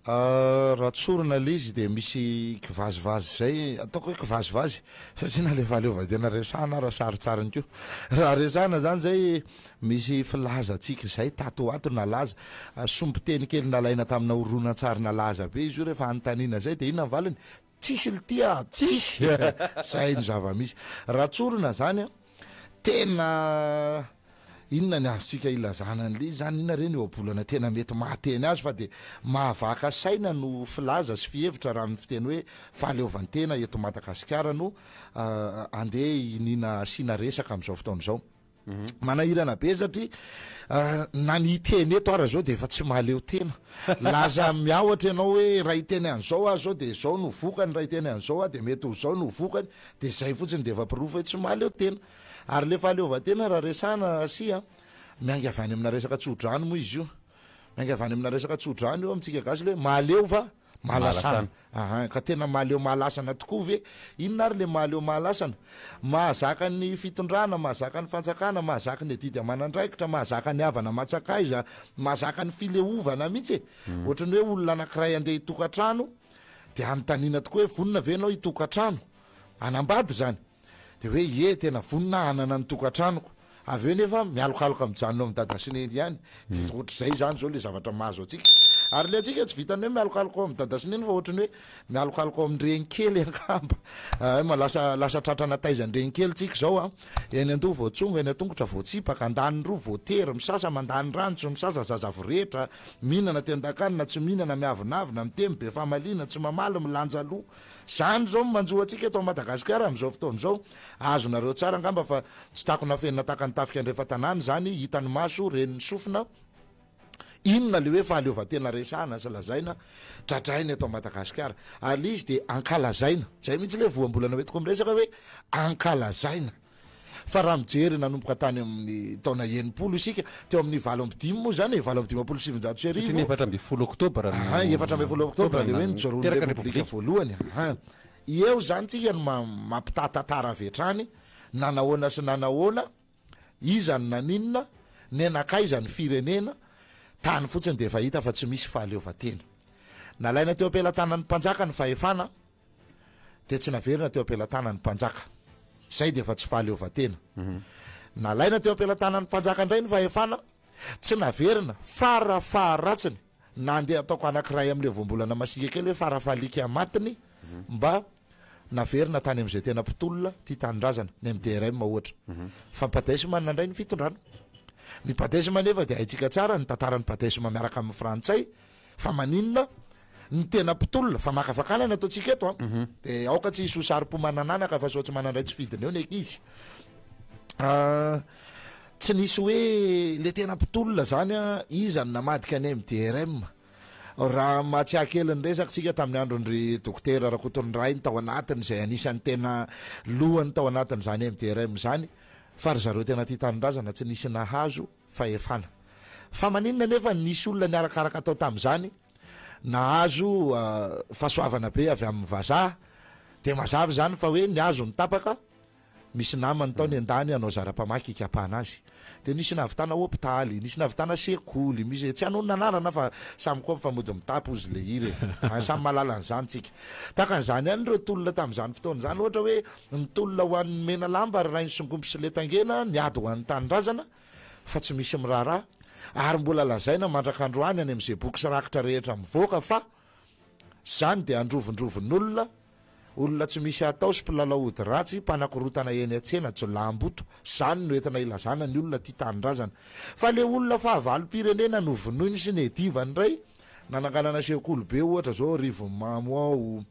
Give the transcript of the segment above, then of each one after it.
Raha tsorona le izy de misy kivazivazy zay ataoko hoe kivazivazy satria na le fahaleovantena resana raha saritsarany keo raha resana zany zay misy filaza atsika zay tato ato nalaza sombiteny kely nalaina tamina horonan-tsary nalaza be izy io rehefa anontaniana zay de inona ny valiny tsisy litya tsisy zay ny zava-misy raha tsorona zany a tena inona ny azosika ilazana an'le zany inona reny eo abolana tena mety mahateny azy fa de mahavaka saina no filaza sy fihevitra raha amin'ny fiteny hoe fahaleovantena eto Madagasikara no andeha inina asina resaka amin'izao fotoana izao manahirana be satria na ny teny eto ara zao de efa tsy mahaleo tena laza miaotra ianao hoe raha iteny an'izao azy zao de zao no vokany raha iteny an'izao a de mety ho zao no vokany de zay fotsiny de efa pirofo hoe tsy mahaleo tena ary le fahaleovantena raha resana asia mianga avy any amina resaka tsodrano moa izy io mianga avy any amina resaka tsodrano io amitsika gasy le hoe mahaleo fa mahalasana ka tena mahaleo mahalasana tokoa ve inona ary le mahaleo mahalasana mahazaka ny fitondrana mahazaka ny fanjakana mahazaka ny adidy amanandraikitra mahazaka ny havana matsakaiza mahazaka ny fileovana mihitsy ohatrany hoe olona anankiray andeha hitokantrano de anontaniana tokoa hoe vonina ve anao hitokantrano anambady zany de hoe tena vonina anana ny tokantranoko avy eo nefa mialokaloka mijanona amin'ny dada sineny ihany de ohatr'izay zany zao le zavatra mahazo atsika ary le atsika tsy vitany hoe mialokaloka amin'ny dada sineny fa ohatrany hoe mialokaloka amin'ireny kely angamba lasa tratrana taizan'ireny kely tsika zao a eny andoha voatsongo eny atongotra voatsipaka andany roa voatery misasa mandany rantso misasa zazavo rehetra mihinana tendakanina tsy mihinana miavinavina mitemy be famaliana tsy mamaly milanja loha zany zao manjoa atsika eto Madagasikara amin'izao fotoana zao azonareo tsara angamba fa tsy takona fenina taka ny tafika andrefa tanàny zany hitany maso reniny sofina inona le hoe fahaleovantena resana sy lazaina tratrainy eto Madagasikara ary izy de ankalazaina zay mihitsy le voambolana metiko miresaka hoe ankalazaina fa raha mijery nanomboka tany amin'ny taona 90 isika teo amin'ny 7 moa zany 7 sy 7 oktobra 7 oktobra le hoe nitsoron'ny repoblika voalohany eo zany tsika no mampitatantara avetrany nanahoana sy nanahoana izany naninona ny anakaizany firenena tany fotsiny de efa hita fa tsy misy fahaleovantena nalaina teo ampelantanany mpanjaka ny fahefana de tsy naverina teo ampelantanany mpanjaka zay de efa tsy fahaleovantena nalaina teo ampelantanany mpanjaka indray ny fahefana tsy naverina farafaharatsiny na andeha ataoko anankiray am'le voambolana masika kely hoe farafalika matiny mba naverina tany am'izay tena mpitolona ty tanindrazana ny MDRM ohatra fa Padesma nandray ny fitondrana ny Padesma nefa de haitsika tsara ny tantarany Padesma miaraka amin'ny frantsay fa maninona ny tena mpitolona fa makafakana ny ataotsika eto de aoka tsy iso sary-pomanananaka fa sao tsy manandray tsy fidiny eo neky izy tsy nisy hoe le tena mpitolona zany a izany namadika ny MDRM raha mahatsiakely ny resaktsika tamin'ny androndry dokotera Rakotondray ny tao anatiny zay anisan'ny tena lohany tao anatiny zany MDRM zany fa ry zareo tena ty tanindrazana tsy nisy nahazo fahefana fa maninona nefa nisy olona niarakaraka atao tam'zany nahazo fahasoavana be avy amin'ny vazaha de mazavy zany fa hoe niazo ny tapaka misy namany tao ny andany anao zara-pamaky ikapana azy de nisy navitana hôpitaly nisy navitana sekoly misy tsy anao nanarana fa samy koa mifamody mitapo izy le ire samy malala an'izany tsika takan'izany ihany reo tolona tamin'izany fotoana zany ohatra hoe nitolona ho an'ny mena lamba ry rainy songomby sy le tangena niady ho an'ny tanindrazana fa tsy misy miraharaha ary mbola lazaina mandrakandroany any am'izay boky sy rakitra rehetra mivoaka fa zany de androvondrovon'olona olona tsy misy atao sy mpilalahody ratsy mpanakorotana eny atsena jolamboto zany no entina ilazana ny olona ty tanindrazana fa le olona fahavalo-pirenena no vonoiny sy ny edivany ray nananganana sekoly be ohatra zao rivo mamo ao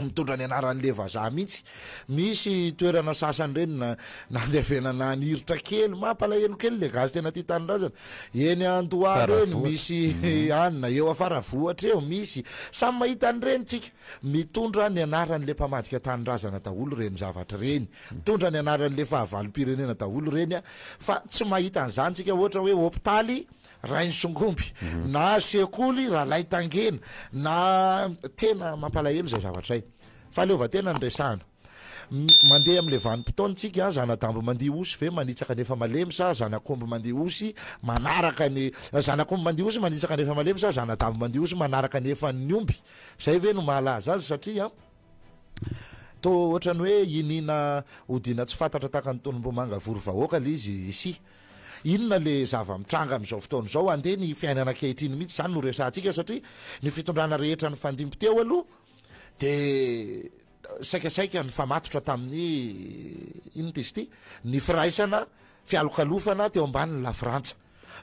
mitondra ny anaran'le vazaha mihitsy misy toerana sasany reny nandevenana niritra kely mampalahelo kely le gazy tena ty tanindrazana eny Andoha reny misy anina eo afara vohatra eo misy samy mahita an'ireny tsika mitondra ny anaran'le mpamadika tanindrazana daholo reny zavatra reny mitondra ny anaran'le fahavalo-pirenena daholo reny a fa tsy mahita an'izany tsika ohatra hoe hôpitaly rainy songomby na sekoly rahalay tangena na tena mampalahelo zay zavatra fahaleovantena ny resahana mandeha am'le vanim-potoantsika zanadambo mandeha osy ve manitsaka nefa malemy sa zanakombo mandeha osy manaraka ny zanakombo mandeha osy manitsaka nefa malemy sa zanadambo mandeha osy manaraka nefa ny omby zay ve no mahalaza azy satria to ohatrany hoe inina odina tsy fantatra taka ny tonombomanga vorovahoaka le izy isy inona le zava-mitranga am'izao fotoana zao andeha ny fiainana ankehitriny mihitsy zany no resantsika satria ny fitondrana rehetra ny fandimby teo aloha de saikasaika ny famatotra tamin'ny ino ty izy ty ny firaisana fialokalofana teo ambaniny lafrantsa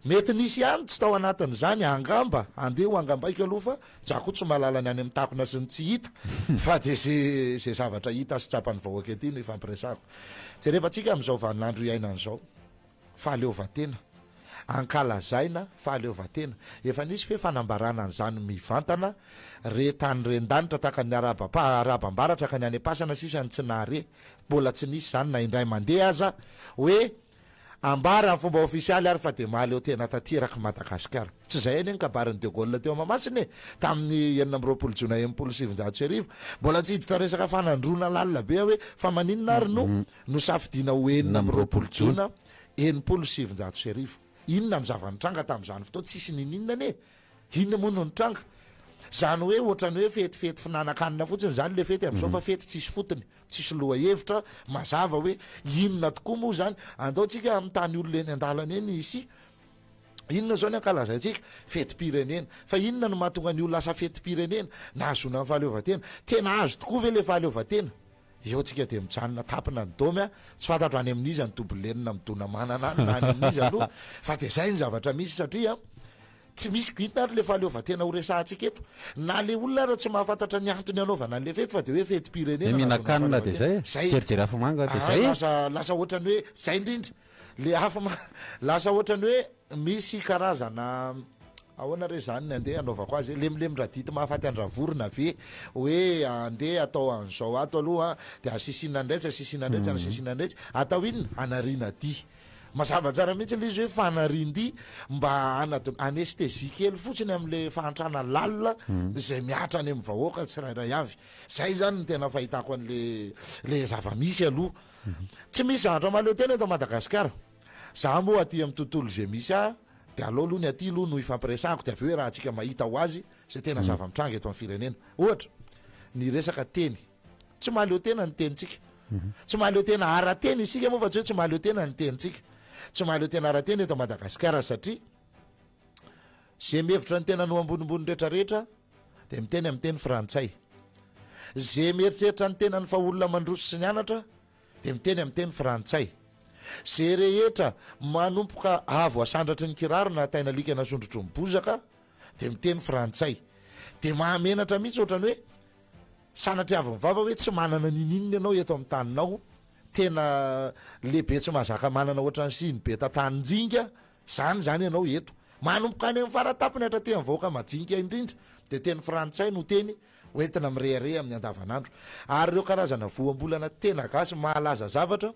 mety nisy ihany tsy tao anatin'izany angamba andeha ho angambaika aloha fa jako tsy mahalala ny any amin'ny takona sy ny tsy hita fa de zay zavatra hita sy tsapany vahoaka ety no ifampiresako jerevantsika am'izao vaninandro iainan'izao fahaleovatena ankalazaina fahaleovatena efa nisy fe fanambarana an'izany mivantana retany rendanitra taka ny arabambaratra ka ny any apasana sisany tsy nahare mbola tsy nisy zany na indray mandeha aza hoe ambara ny fomba ofisialy ary fa de mahaleo tena tateraky Madagasikara tsy zay eny kabariny de Gaulle teo mamasiny tamin'ny 20 jona 17 mbola tsy hiditra resaka fanandrona lalina be hoe fa maninona ary no safidina ho 20 jona 17 inona ny zavanitranga tamin'izany fotoa tsisy nininona ne inona moa no nitranga zany hoe ohatrany hoe fetifety finanankanina fotsiny zany le fety am'izao fa fety tsisy fotony tsisy loha hevitra mazava hoe inona tokoa moa zany andaotsika amin'ny tany olona eny andalana eny isy inona zao ny ankalazaitsika fety-pirenena fa inona no mahatonga ny olo lasa fety-pirenena nahazona ny fahaleovatena tena azo tokoa ve le fahaleovatena eo tsika de mijanona tapina ny domy tsy fantatro any amin'izy ny tobolenina midona manana any na any amin'izy aloha fa de zay ny zavatra misy satria tsy misy gintna ary le fahaleovatena ho resantsika eto na le olona raha tsy mahafantatra ny antony anaovana an'le fety fa de hoe fety-pirenena minakanina de zay jerijery afamanga de zay lasa ohatrany hoe zay indrindra le lasa ohatrany hoe misy karazana ahoana re zany ny andeha anaovako azy lemindradity mahafaty andravorona ve hoe andeha atao an'izao ato aloha de asisinandraitsy asisinandraitsy atao inona anariana dy mazava tsara mihitsy le izy hoe fanarindy mba anestesie kely fotsiny am'le fahantrana lalina zay miatra any amin'ny vahoaka tsirairay avy zay zany ny tena fahitako an'le zava-misy aloha tsy misy zavatra maleo tena eto Madagasikara za moa aty amin'ny tontolo zay misy de aloha aloha ny aty aloha no ifampiresako de avy hoe raha antsika mahita ho azy zay tena zava-mitranga eto amin'ny firenena ohatra ny resaka teny tsy mahaleo tena ny tenitsika tsy mahaleo tena ara-teny isika moa fa tsy hoe tsy mahaleo tena ny tenitsika tsy mahaleo tena ara-teny eto Madagasikara satria zay mihevitra ny tena no ambonimbony rehetrarehetra de miteny amin'ny teny frantsay zay mieritreritra ny tena ny fa olona mandroso sy ny anatra de miteny amin'ny teny frantsay zay rehetra manompoka avo asandratry ny kiraro na taina lika na sondrotro mibozaka de miteny frantsay de mahamenatra mihitsy ohatrany hoe sanatry avy mivava hoe tsy manana ninininy ianao eto amin'ny taninao tena lehibe tsy mahazaka manana ohatrany siny be tantanijinga zany ianao eto manompoka any amin'ny faratapiny hatraty amin'ny vahoaka majinga indrindra de teny frantsay no teny hoentina mirehare amin'ny andavanandro ary ireo karazana voambolana tena gasy mahalaza zavatra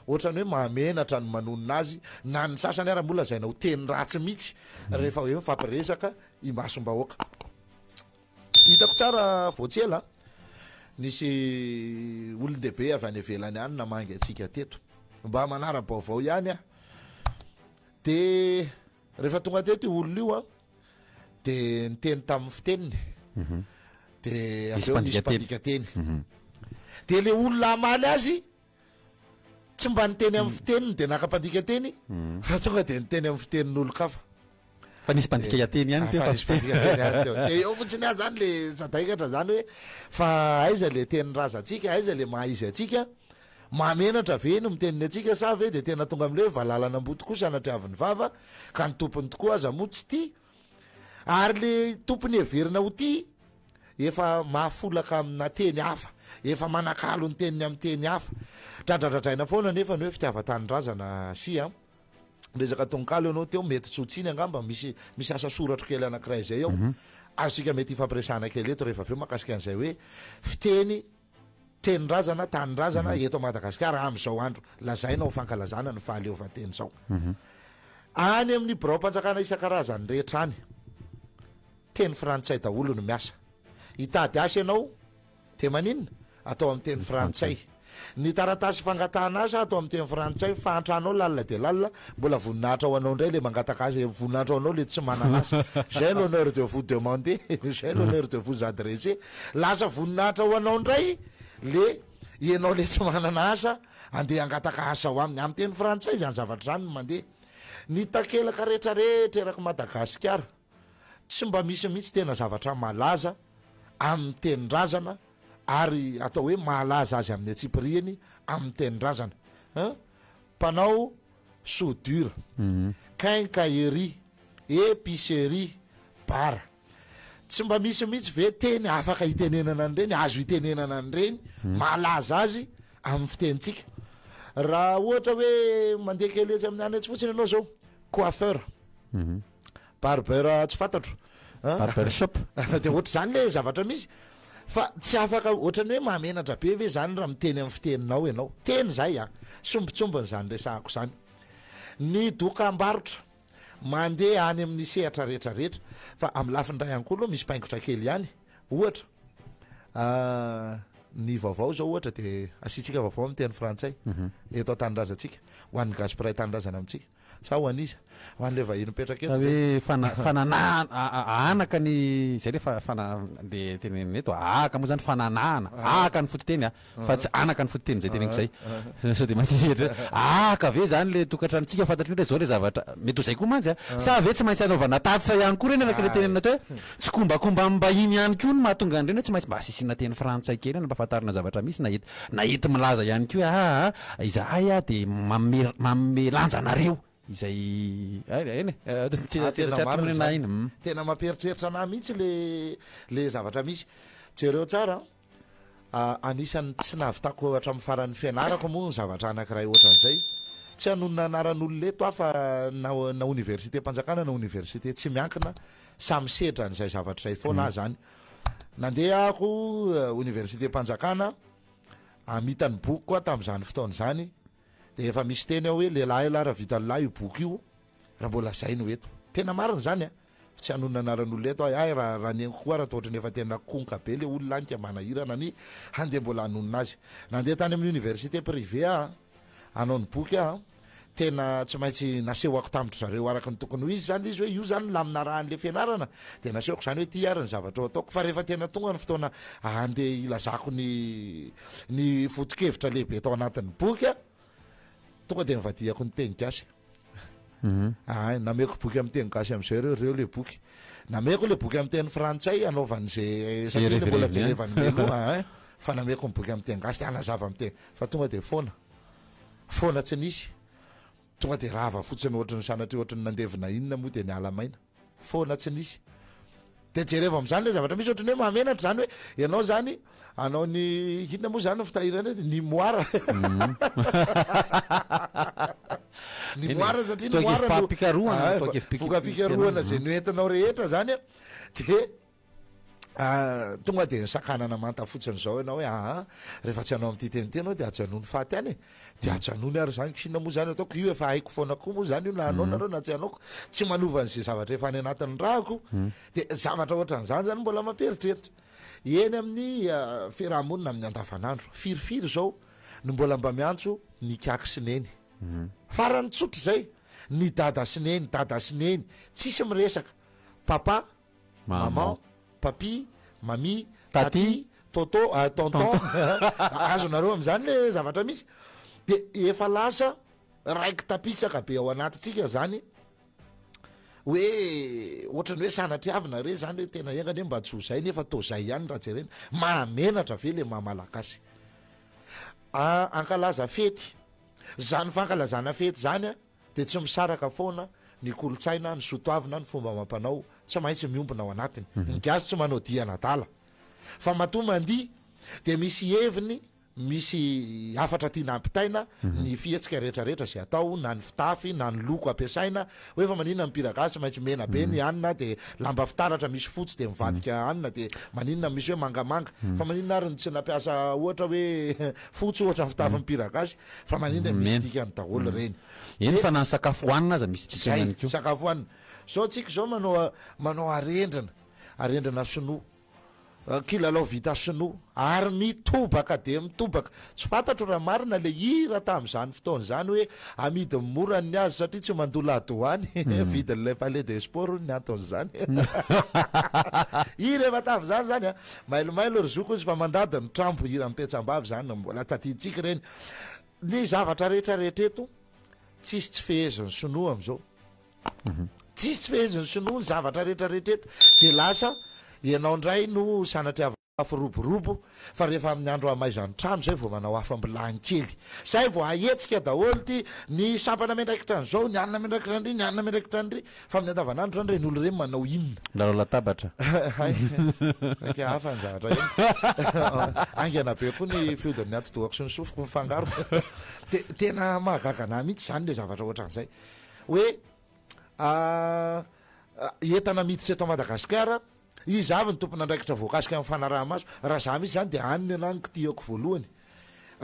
ohatrany hoe mahamenatra ny manonona azy na ny sasany ara-mola zay nao teny ratsy mihitsy rehefa hoe mifampiresaka imasom-bahoaka hitako tsara voatsela nisy olon-dehibe avy any avelany any namangy atsika teto mba manara-baovao ihany de rehefa tonga teto olona io de niteny tamin'ny fiteniny de aveo nisy mpandika teny de le olona amaly azy tsy mba niteny amin'ny fiteniny de naka-mpandika teny fa tonga de niteny amin'ny fitenin'olo-kafa fa nisy mpandika teny ihany de eo fotsiny azy zany le sadaikatra zany hoe fa aiza le teny razantsika aiza le mahaizy atsika mahamenatra ve no miteniny atsika sa ve de tena tonga am'le hoe valalana amboty koa sanatry avy ny vava ka ny tompony tokoa aza mo tsy ty ary le tompony heverina ho ty efa mahafolaka amina teny hafa efa manakalo ny teniny amin'ny teny hafa dradradradraina foana nefa ny hoe fitiava-tanindrazana sia resaka tonkalo ianao teo mety tsotsiny angamba misy asa soratro kely anankiray zay ao azosika mety ifampiresana kely eto rehefa aveo makasika an'izay hoe fiteny tenindrazana tanindrazana eto Madagasikara am'izao andro lazaina ho fankalazana ny fahaleovateny zao any amin'ny birao-panjakana isan-karazany rehetra any teny frantsay daholo no miasa hitady asa ianao de maninona atao amin'ny teny frantsay ny taratasy fangatahana asa atao amin'ny teny frantsay fahantrahanao lalina de lalina mbola voninahitra ho anao indray le mangataka azy voninahitra ho anao le tsy manana asa zay l'honneur de vous demander zay l'honneur de vous adresser lasa voninahitra ho anao indray le ianao le tsy manana asa andeha angataka asa ho aminy amin'ny teny frantsay zany zavatra zany mandeha ny takelaka rehetrarehetra eraky Madagasikara tsy mba misy mihitsy tena zavatra malaza amin'ny tenin-drazana ary atao hoe mahalaza azy amin'ny atsipiriany amin'ny tenin-drazana mpanao soudure quincaillerie épicerie bara tsy mba misy mihitsy ve teny afaka hitenenana an'ireny azo hitenenana an'ireny mahalaza azy amin'ny fitenitsika raha ohatra hoe mandeha keletsy amin'ny any tsy fotsiny ianao zao coiffeur barbeur tsy fantatro barber shop de ohatra zany le zavatra misy fa tsy afaka ohatrany hoe mahamenatra be ve zany raha miteny amin'ny fiteninao ianao teny zay sombitsombony zany resahako zany ny dokam-barotra mandeha any amin'ny sehatra rehetrarehetra fa amin'ny lafindray ihany koa aloha misy paingotra kely ihany ohatra ny vaovao zao ohatra de asitsika vaovao amin'ny teny frantsay eto an-tanindrazantsika ho an'ny gaspiray tanindrazana amintsika sa ho an'iza ho an'le vahiny mipetraka eto hoe fananana anaka ny zay le de tenenina eto aka moa zany fananana aka ny fototeny fa tsy anaka ny fototeny zay teneniko zay sao de masisehatra aka ve zany le tokatranontsika fantatry hoe zao le zavatra mety ho zay koa mantsy sa ve tsy maintsy anaovana tatitra ihany koa reny anaka le tenenina to hoe tsy kombakomba mbahiny ihany koa no mahatonga an'ireny hoe tsy maintsy mba asisina teny frantsay kely mba fahatarina zavatra misy na ety milaza ihany koa hoe izahay de mamme lanjanareo izay eny tena mamperitreritra ana mihitsy le zavatra misy jereo tsara anisan'ny tsy nahavitako hatramin'ny faran'ny fianarako moa ny zavatra anankiray ohatran'izay tsy hanonona anaran'olona eto afa na université mpanjakana na université tsy miankina samy sedra n'izay zavatra zay foana zany nandeha ako université mpanjakana amitany boky koa tamin'izany fotoana zany de efa misy teny aho hoe lehilahy la raha vita lehilahy io boky io raha mbola zay no eto tena marina zany fa tsy hanonona anaran'olona eto ay raha niengo koa raha tohatry ny efa tena konka be le olona any ka manahirana ny handeha mbola hanonona azy nandeha tany amin'ny université privé anao ny boky tena tsy maintsy nasehoako tamitry zareo araky ny tokony ho izy zany izy hoe io zany lamina rahan'le fianarana de nasehoako zany hoe ty ary ny zavatra ho ataoko fa rehefa tena tonga ny fotoana andeha ilazako ny fotokevitra lehibe tao anatin'ny boky tonga de mivadiako ny teny gasy nameko boky amin'ny teny gasy am'izay reo le boky nameko le boky amin'ny teny frantsay anaovan'zay satria mbola jerevany melo fa nameko ny boky amin'ny teny gasy de anazava amin'ny teny fa tonga de foana tsy nisy tonga de rava fotsiny ohatrany sanatria ohatrany nandevina inona moa de niala maina foana tsy nisy de jereva am'zany le zavatra misy ohatrany hoe mahamenatra zany hoe ianao zany anao ny inona moa zany fitahirana ny moara ny moara satria ny moarafokapikaroana zay noentinao rehetra zany de tonga de nysakanana manta fotsiny zao ianao hoe rehefa tsy anao am'ty teniteny ao de ajanony faty any de ajanony ary zany kina moa zany ataoko io efa haiko foana koa moa zany io na anao nareo na tsy anaoko tsy manovan'zay zavatra efa any anatin'ny rahako de zavatra ohatran'zany zany mbola mamperitreritra eny amin'ny fiarahamonina amin'ny andavanandro firifiry zao no mbola mba miantso ny kiaky sineny farany tsotro zay ny dada sineny tsisy miresaka papa maman papi mami tati toto tonton azo nareo am'zany le zavatra misy de efa lasa raiky tapisaka be ao anatytsika zany hoe ohatrany hoe sanatriavina re zany hoe tena engany hoe mba tsy ho zay nefa to zay ihany raha jerena mahamenatra ve le mahamalakasy ankalaza fety zany fankalazana fety zany de tsy misaraka foana ny kolotsaina ny sotoavina ny fomba mampanao tsy maintsy miombona ao anatiny ny gasy tsy manao diana dala fa matoa mandia de misy heviny misy afatra tiana ampitaina ny fihetsika rehetrarehetra zay atao na ny fitafy na ny loko ampiasaina hoe fa maninona mipiragasy tsy maintsy mena be ny anina de lamba fitaratra misy fotsy de mivadika anina de maninona misy hoe mangamanga fa maninona ary tsy nampiasa ohatra hoe fotsy ohatra fitafy mipiragasy fa maninona misy dikany daholo reny eny fa na ny sakafo hoanina aza misy dikany ko sakafo hoanina zao tsika zao manao arendrina sinoa kilalao vita sinoa ary mitobaka de mitobaka tsy fantatro raha marina le hira tamin'izany fotoana zany hoe amidy morany azy satria tsy mandola adoany vidin'lay palais de sport ny anton'izany i rehefa tamin'izany zany a mailomailo ry zoko izy fa mandadiny trampo hira mipetsam-bavy zany mbola tatitsika reny ny zavatra rehetrarehetra eto tsisy tsy feheziny sinoa am'izao tsisy tsy feheziny sinoa ny zavatra rehetrarehetra eto de lasa ianao ndray no sanatry afo roborobo fa rehefa amin'ny andro amaizany trano zay vao manao afambilany kely zay vao ahetsika daholo ty ny sampana mendraikitra an'izao ny anina mendraikitra andry ny anina mendraikitra andry fa amin'ny andavanandro zany reny olo reny manao inona lalao latabatra ake hafa ny zavatra eny angana be koa ny fiodin'ny atodohako sy ny sofoko mifangaro tena mahagagana mihitsy zany le zavatra ohatran'izay hoe entana miditra eto Madagasikara izy avy ny tompona andraikitra voakasika amin'ny fanaraha-maso raha za misy zany de aniny ananiko tiako voalohany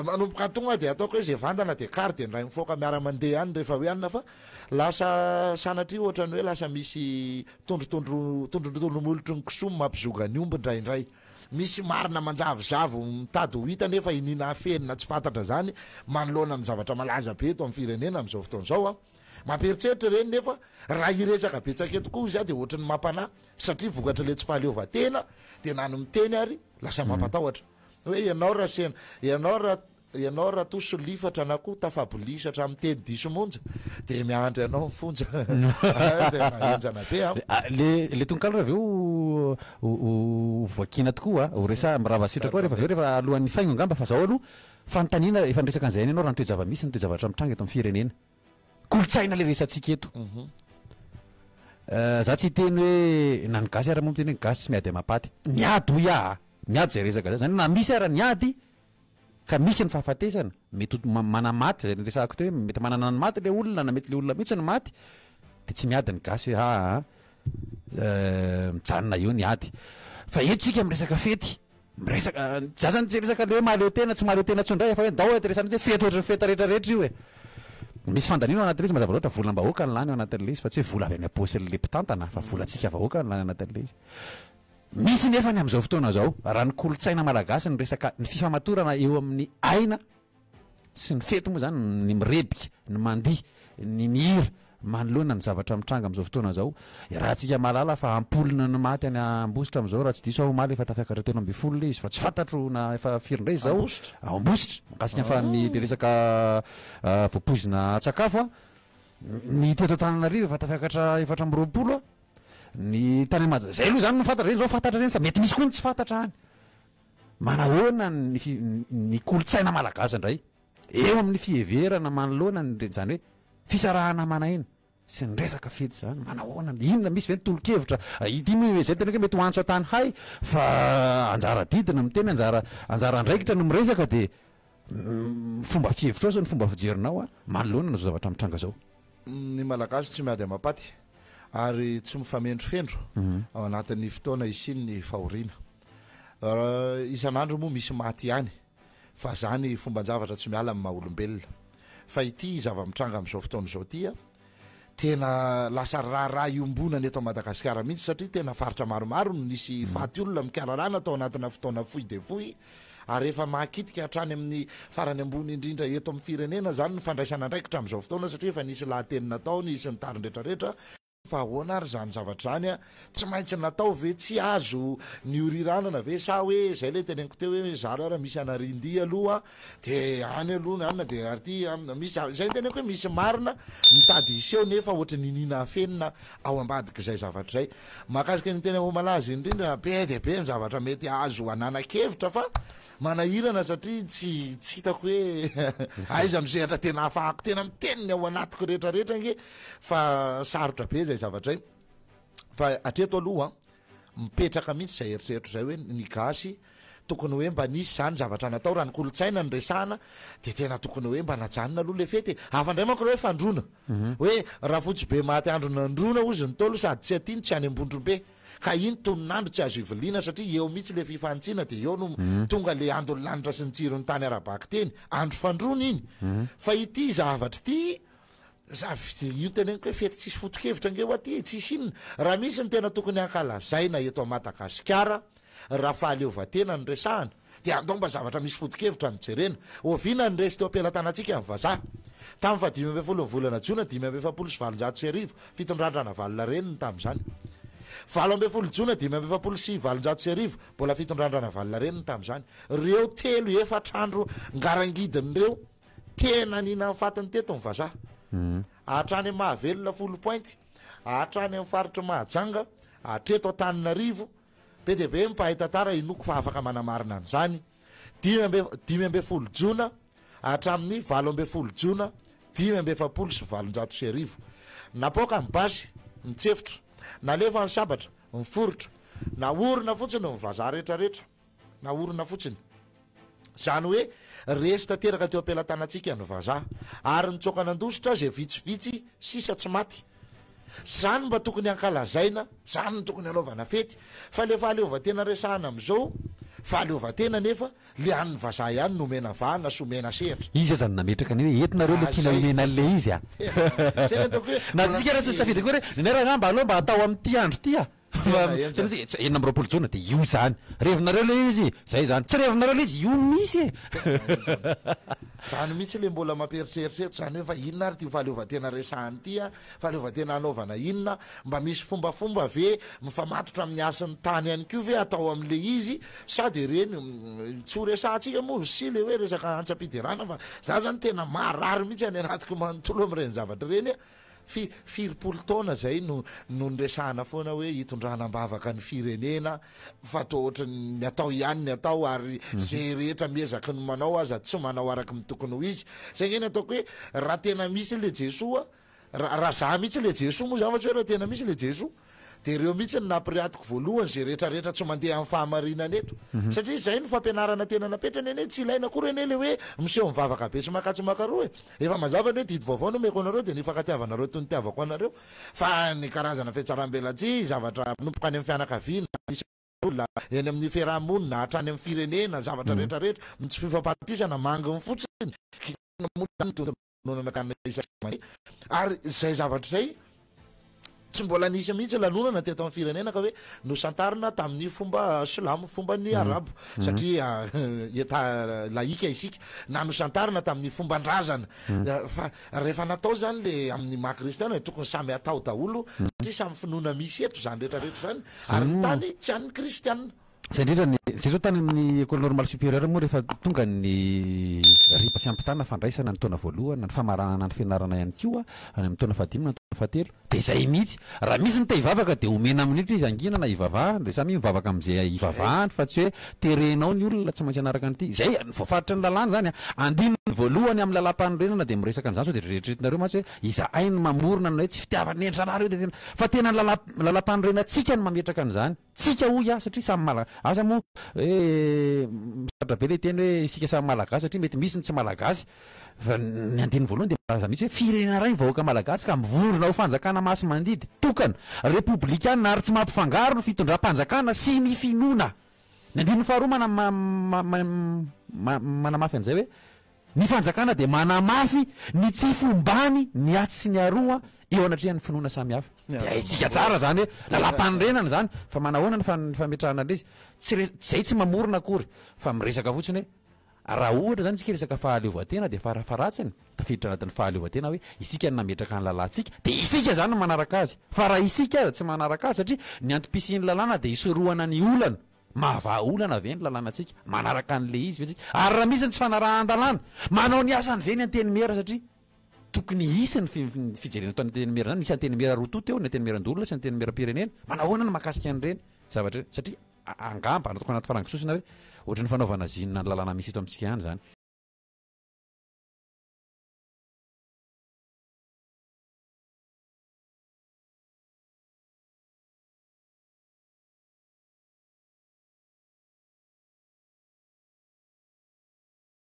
manomboka tonga de ataoko hoe zay vandana de kary de ndray mifoaka miara-mandeha any rehefa hoe anina fa lasa sanatria ohatrany hoe lasa misy tondrotondromolotry ny kisomy mampizoga ny omby ndraindray misy marina manjavozavo mitady ho hita nefa inina afenina tsy fantatra zany manoloana ny zavatra malaza be eto amin'ny firenena am'izao fotoana zao a mamperitreritra reny nefa raha iresaka betsaka tokoa izy a de ohatrany mampana satria vokatra le tsy fahaleovatena de nano miteny ary lasa mampatahotra hoe ianao raha sena ianao raha toso lifatra na koa tafabilisatra amin'ny teny diso monja de miandry anao mifonja de naenjana be le tonkalo raha aveo voakina tokoa ho resa miravasitra koa rehefa alohan'ny faigno angamba fa zao aloha fanontaniana efa nresaka an'izay any ianao raha ny toejava-misy ny toejavatra mitranga eto amin'ny firenena kolotsaina le resantsika eto za tsy hiteny hoe na ny gasy ara moa miteny hoe gasy tsy miady amapaty miady ho miady zay resaka zay zany na misy ara niady ka misy ny fahafatesana mety manamaty zay resahako teo hoe mety manana ny maty le olona na mety le olona mihitsy ny maty de tsy miady ny gasy hoe mijanona eo niady fa eto tsika miresaka fety miresaka za zany tsy resaka le hoe mahaleo tena tsy mahaleo tena tsondray fa hoe ndao interesana hoe fety ohatrany fety rehetrarehetra io e misy fandanino anatin'le izy mazava loatra volam-bahoaka ny lany ao anatin'le izy fa tsy hoe vola avy any apôsy le mpitantana fa volantsika vahoaka ny lany anatin'le izy misy nefa ny am'izao fotoana zao raha ny kolotsaina malagasy ny resaka ny fifamatorana eo amin'ny aina sy ny fety moa zany ny mirebika ny mandihy ny mihira manoloana ny zavatra mitranga am'izao fotoana zao raha tsika malala fa ampolina ny maty any ambositra am'izao raha tsy diso aho maly efa tafiakatra teno amby folo le izy fa tsy fantatro na efa firindray zao ambositra makasika fa ny le resaka voampozina tsakafo a ny teto Antananarivo efa tafiakatra efatra amby roapolo a ny tany Maja zay aloha zany no fantatra reny zao fantatra reny fa mety misy koa ny tsy fantatra any manahoana ny kolotsaina malagasy indray eo amin'ny fiheverana manoloana ny zany hoe fisarahana manaina sy ny resaka fety zany manahoana inona misy ve ny tolo-kevitra ity moa zay tena hoe mety ho antso atany hay fa anjara didina miteny anjara andraikitra no miresaka de fomba fihevitra ao sy ny fomba fijerinao a manoloana no zao zavatra mitranga zao ny malagasy tsy miady amapaty ary tsy mifamendrofendro ao anatin'ny fotoana isiny ny fahoriana isan'andro moa misy maty ihany fa zany fomban-javatra tsy miala amin'ny maha-olombelona fa ity zava-mitranga am'izao fotoana zao tya tena lasa raha iombonany eto Madagasikara mihitsy satria tena faritra maromaro no nisy faty olona mikararana atao anatina fotoana fohy de fohy ary rehefa mahakitika hatrany amin'ny farany ambony indrindra eto amin'ny firenena zany ny fandraisana andraikitra am'izao fotoana satria efa nisy lahatenina tao nisy ny tariny rehetrarehetra fa ahoana ary zany zavatra zany a tsy maintsy natao ve tsy azo ny oriranana ve sa hoe zay le teneniko teo hoe zara raha misy anarindy aloha de any aloha anina de arty misy zay teneniko hoe misy marina mitady iseho nefa ohatra ninina afenina ao ambadika zay zavatra zay mahakasika ny tena ho malaza indrindra be de be ny zavatra mety azo anana-kevitra fa manahirana satria tsy hitako hoe aiza mizehatra tena afahako tena miteniny ao anatiko rehetrarehetra nge fa sarotra be zay zavatra zay fa atreto aloha mipetraka mihitsy zay eritreritro zay hoe ny gasy tokony hoe mba nisy zany zavatra natao raha ny kolotsaina ny resahana de tena tokony hoe mba najanona aloha le fety afandray manko hoe fandrona hoe raha fotsy be maty andro nandrona ozy ny tolo sady tsy atiny tsy any ambondrombe ka iny toninandro tsy azo iviliana satria eo mihitsy le fifantsiana de eo no tonga le andony lanitra sy ny tsirony tany arabaky teny andro fandrona iny fa ity zavatra ty io teneniko hoe fety tsisy foto-kevitra nge ho aty tsisy inona raha misy ny tena tokony ankalazaina eto Madagasikara raha fahaleovatena ny resahana dia andao mba zavatra misy fotokevitra mijerena oviana ny resy teo am-pelantanantsika amin'ny vazaha tamin'ny fa 5 volana jona 5 fitondrandrana valona reniny tamin'izany 7 jona 5 mbola fitondrandrana valona reniny tamin'izany reo telo efatrandro ngarangidiny reo tena nina fatiny teto ny vazaha ahatrany mahavelona 10 pointy ahatrany amin'ny faritry mahajanga atreto Antananarivo be dia be mipahitatara inoko fa afaka manamarina an'izany 10 jona hatramin'ny 12 jona 5 napoka mibasy mitsefitra nalefa ny sabatra miforotra naorina fotsiny ny vazaha rehetrarehetra naorina fotsiny zany hoe resy tanteraka teo am-pelantanantsika ny vazaha ary nitsokana andositra zay vitsivitsy sisa tsy maty zany mba tokony ankalazaina zany ny tokony anaovana fety fa le fahaleovatena resahana am'izao fahaleovatena nefa le an'ny vazaha ihany nomena vahana somena sehatra izy zany nametraka ny hoe entinareo le tina omena an'le izy a na tsika raha tsy safidy koa hoe nera mba aloha mba atao amin'ty andro ty a 20 jona de io zany revinareo le izy zay zany tsy revinareo le izy io misy zany mihitsy le mbola mampieritreritrreto zany hoe fa inona ary ty fahaleovatena resahany ty a fahaleovatena anaovana inona mba misy fombafomba ve mifamatotra amin'ny asin'ny tany ihany ko ve atao amin'le izy sady reny tsy ho resahantsika moa sy le hoe resaka antsapidirana fa za zany tena marary mihitsy any anatiko manontolo am'ireny zavatra reny a 4 taona zay no nresahana foana hoe hitondranambavaka ny firenena fa to ohatrany ny atao ihany ny atao ary zay rehetra miezaka ny manao aza tsy manao araky mitokony ho izy zay ngeny ataoko hoe raha tena misy le Jesoa raha za mihitsy le Jesoa moa zavatsy hoe raha tena misy le Jesoa de reo mihitsy ny nampiriatiko voalohany zay rehetrarehetra tsy mandeha amin'ny fahamarinana eto satria zay no fampianarana tena napetrany ene tsy ilaina koa reny le hoe miseho mivavaka be sy makatsy makaroa efa mazavany hoe didy vaovao no meko anareo de nifakatiavanareo toy ny tiavako anareo fa ny karazana fiatsaram-belatsy zavatra nompoka any amin'ny fianakaviana olona eny amin'ny fiarahamonina hatrany amin'ny firenena zavatra rehetrarehetra tsy fifampatisana manginy fotsiny ary zay zavatra zay tsy mbola nisy mihitsy lanonana teto amin'ny firenena ka hoe nosantarina tamin'ny fomba silamo fomba ny arabo satria eta laika isika na nosantarina tamin'ny fomban-drazana fa rehefa natao zany le amin'ny maha-kristiana tokony samy atao daholo satria samy finoana misy eto zany rehetrarehetra zany ary ny tany tsy an'ny kristianina zay indrindra zay zao tany amin'ny école normale supérieure moa rehefa tonga ny ripa fiampitana fandraisana ny taona voalohany ny famaranana ny fianarana ihany koa any amin'ny taona fahadimy na taona fahatelo de zay mihitsy raha misy ny te hivavaka de omena minitra izy angina na hivavahany de samy mivavaka am'izay hivavahany fa tsy hoe terenao ny olona tsy maintsy anaraka an'ity zay voafaritra ny lalàna zany andininy voalohany amin'ny lalam-panorenana de miresaka an'izany sao de rehetriretinareo matsy hoe iza ainy mamorona na hoe tsy fitiavany endranareo de tena fa tena lalam-panorenantsika ny mametraka an'izany tsika hoy a satria samy asa moa misatra be le teny hoe isika samy malagasy satria mety misy ny tsy malagasy fa ny andiny voalohany de malaza mihitsy hoe firenena ray vahoaka malagasy ka mivorona ho fanjakana masy mandidy tokana republikana ary tsy mampifangaro ny fitondram-panjakana sy ny finoana ny andiny faharoa manamafy an'izay hoe ny fanjakana de manamafy ny tsy fombany ny aty sy ny aroa eo anatrehan'ny finoana samy hafa de tsika tsara zany hoe lalam-panorenana zany fa manahoana ny fametrahana an'le izy zay tsy mamorona akory fa miresaka fotsiny hoe raha ohatra zany tsika resaka fahaleovatena de faratsiny tafiditra anatin'ny fahaleovatena hoe isika ny nametraka ny lalàntsika de isika zany manaraka azy fa raha isika aza tsy manaraka azy satria ny antipisian'ny lalàna de isorohana ny olana mahavaha olana ve ny lalànantsika manaraka an'le izy vetsika ary raha misy ny tsy fanarahan-dalàna manao ny asany ve ny anteny mera satria tokony isy ny fijerena tao anteny mera zany nisy anteny mera roto teo ny anteny merandolona sy anteny mera pirenena manahoana ny mahakasika an'ireny zavatra satria angamba tokony anaty farangisosina hoe ohatrany fanaovana zinona ny lalàna misy eto amintsika ihany zany